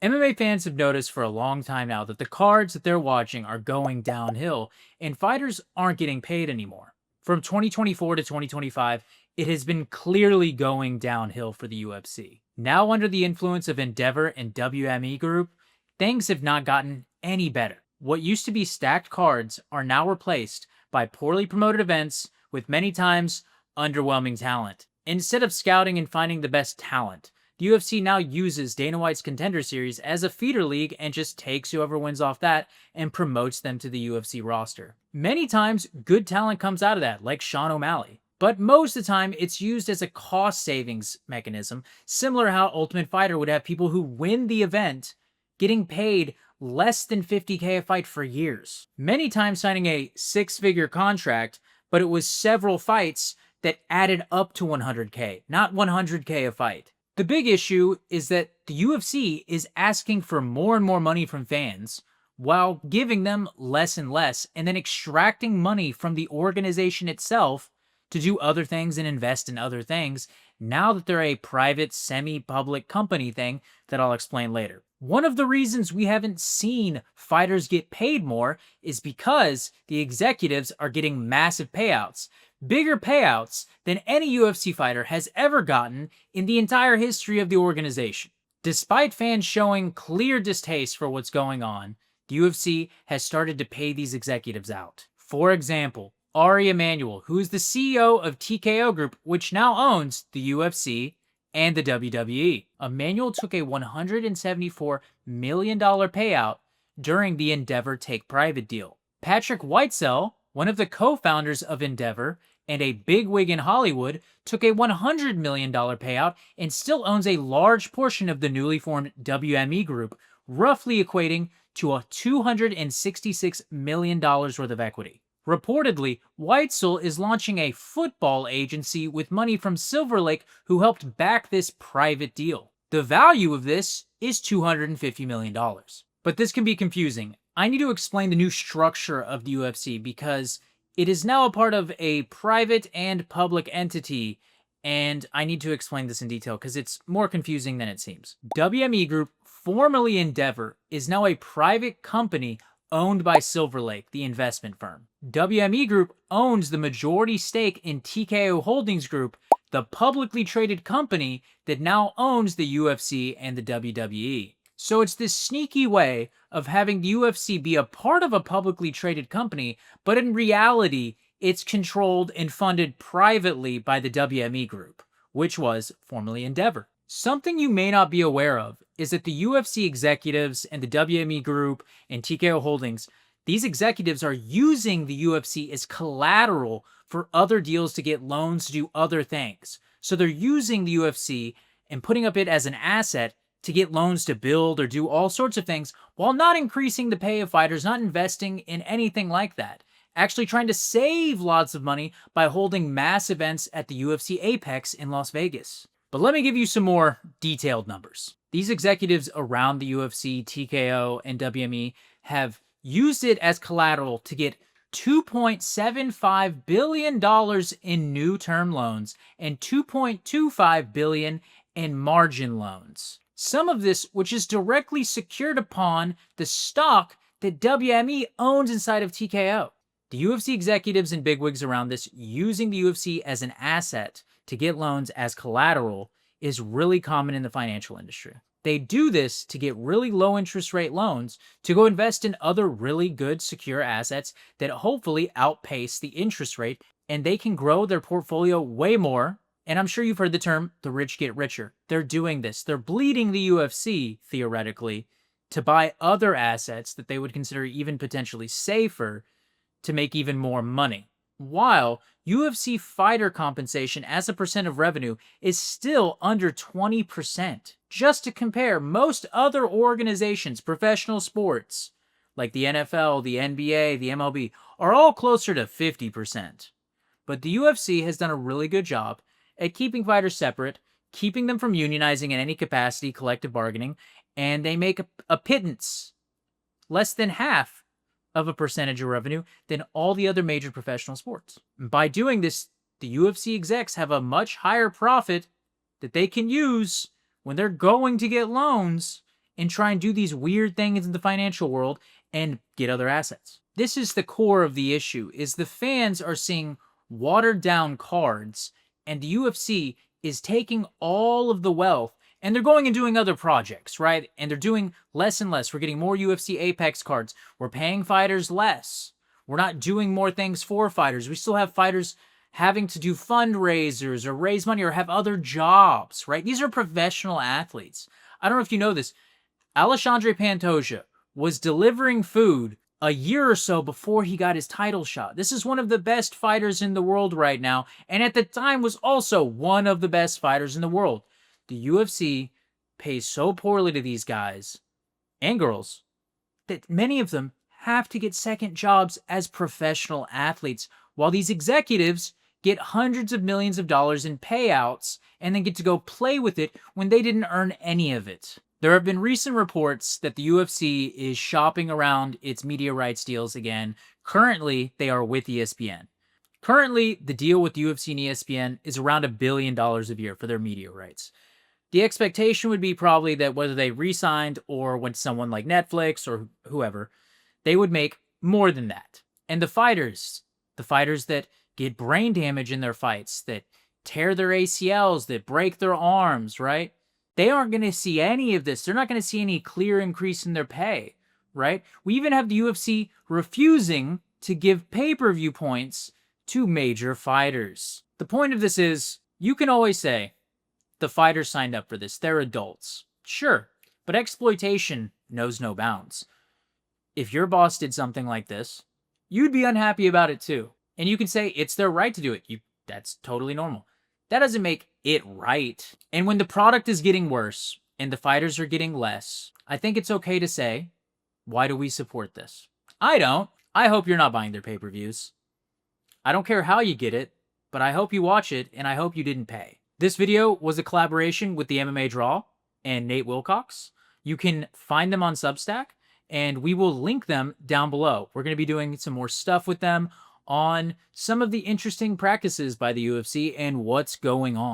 MMA fans have noticed for a long time now that the cards that they're watching are going downhill and fighters aren't getting paid anymore. From 2024 to 2025, it has been clearly going downhill for the UFC. Now, under the influence of Endeavor and WME Group, things have not gotten any better. What used to be stacked cards are now replaced by poorly promoted events with many times underwhelming talent. Instead of scouting and finding the best talent, the UFC now uses Dana White's Contender Series as a feeder league and just takes whoever wins off that and promotes them to the UFC roster. Many times, good talent comes out of that, like Sean O'Malley. But most of the time, it's used as a cost savings mechanism, similar to how Ultimate Fighter would have people who win the event getting paid less than $50K a fight for years. Many times signing a six-figure contract, but it was several fights that added up to 100K, not 100K a fight. The big issue is that the UFC is asking for more and more money from fans while giving them less and less, and then extracting money from the organization itself to do other things and invest in other things now that they're a private, semi-public company thing that I'll explain later. One of the reasons we haven't seen fighters get paid more is because the executives are getting massive payouts. Bigger payouts than any UFC fighter has ever gotten in the entire history of the organization. Despite fans showing clear distaste for what's going on, the UFC has started to pay these executives out. For example, Ari Emanuel, who is the CEO of TKO Group, which now owns the UFC and the WWE. Emanuel took a $174 million payout during the Endeavor take private deal. Patrick Whitesell, one of the co-founders of Endeavor and a bigwig in Hollywood, took a $100 million payout and still owns a large portion of the newly formed WME Group, roughly equating to a $266 million worth of equity. Reportedly, Whitesell is launching a football agency with money from Silver Lake, who helped back this private deal. The value of this is $250 million. But this can be confusing. I need to explain the new structure of the UFC because it is now a part of a private and public entity, and I need to explain this in detail because it's more confusing than it seems. WME Group, formerly Endeavor, is now a private company owned by Silver Lake, the investment firm. WME Group owns the majority stake in TKO Holdings Group, the publicly traded company that now owns the UFC and the WWE. So it's this sneaky way of having the UFC be a part of a publicly traded company, but in reality, it's controlled and funded privately by the WME Group, which was formerly Endeavor. Something you may not be aware of is that the UFC executives and the WME Group and TKO Holdings, these executives are using the UFC as collateral for other deals to get loans to do other things. So they're using the UFC and putting up it as an asset to get loans to build or do all sorts of things while not increasing the pay of fighters, not investing in anything like that. Actually trying to save lots of money by holding mass events at the UFC Apex in Las Vegas. But let me give you some more detailed numbers. These executives around the UFC, TKO, and WME have used it as collateral to get $2.75 billion in new term loans and $2.25 billion in margin loans. Some of this, which is directly secured upon the stock that WME owns inside of TKO. The UFC executives and bigwigs around this using the UFC as an asset to get loans as collateral is really common in the financial industry. They do this to get really low interest rate loans to go invest in other really good secure assets that hopefully outpace the interest rate, and they can grow their portfolio way more. And I'm sure you've heard the term, the rich get richer. They're doing this. They're bleeding the UFC, theoretically, to buy other assets that they would consider even potentially safer to make even more money. While UFC fighter compensation as a percent of revenue is still under 20%. Just to compare, most other organizations, professional sports, like the NFL, the NBA, the MLB, are all closer to 50%. But the UFC has done a really good job at keeping fighters separate, keeping them from unionizing in any capacity, collective bargaining, and they make a pittance, less than half of a percentage of revenue than all the other major professional sports. By doing this, the UFC execs have a much higher profit that they can use when they're going to get loans and try and do these weird things in the financial world and get other assets. This is the core of the issue, is the fans are seeing watered down cards, and the UFC is taking all of the wealth and they're going and doing other projects, right? And they're doing less and less. We're getting more UFC Apex cards. We're paying fighters less. We're not doing more things for fighters. We still have fighters having to do fundraisers or raise money or have other jobs, right? These are professional athletes. I don't know if you know this. Alexandre Pantoja was delivering food a year or so before he got his title shot. This is one of the best fighters in the world right now, and at the time was also one of the best fighters in the world. The UFC pays so poorly to these guys and girls that many of them have to get second jobs as professional athletes, while these executives get hundreds of millions of dollars in payouts and then get to go play with it when they didn't earn any of it. There have been recent reports that the UFC is shopping around its media rights deals again. Currently, they are with ESPN. Currently, the deal with UFC and ESPN is around $1 billion a year for their media rights. The expectation would be probably that whether they re-signed or went to someone like Netflix or whoever, they would make more than that. And the fighters that get brain damage in their fights, that tear their ACLs, that break their arms, right? They aren't going to see any of this. They're not going to see any clear increase in their pay, right? We even have the UFC refusing to give pay-per-view points to major fighters. The point of this is, you can always say, the fighters signed up for this. They're adults. Sure, but exploitation knows no bounds. If your boss did something like this, you'd be unhappy about it too. And you can say it's their right to do it. That's totally normal. That doesn't make it right. And when the product is getting worse and the fighters are getting less, I think it's okay to say, why do we support this? I don't. I hope you're not buying their pay-per-views. I don't care how you get it, but I hope you watch it and I hope you didn't pay. This video was a collaboration with the MMA Draw and Nate Wilcox. You can find them on Substack and we will link them down below. We're going to be doing some more stuff with them on some of the interesting practices by the UFC and what's going on.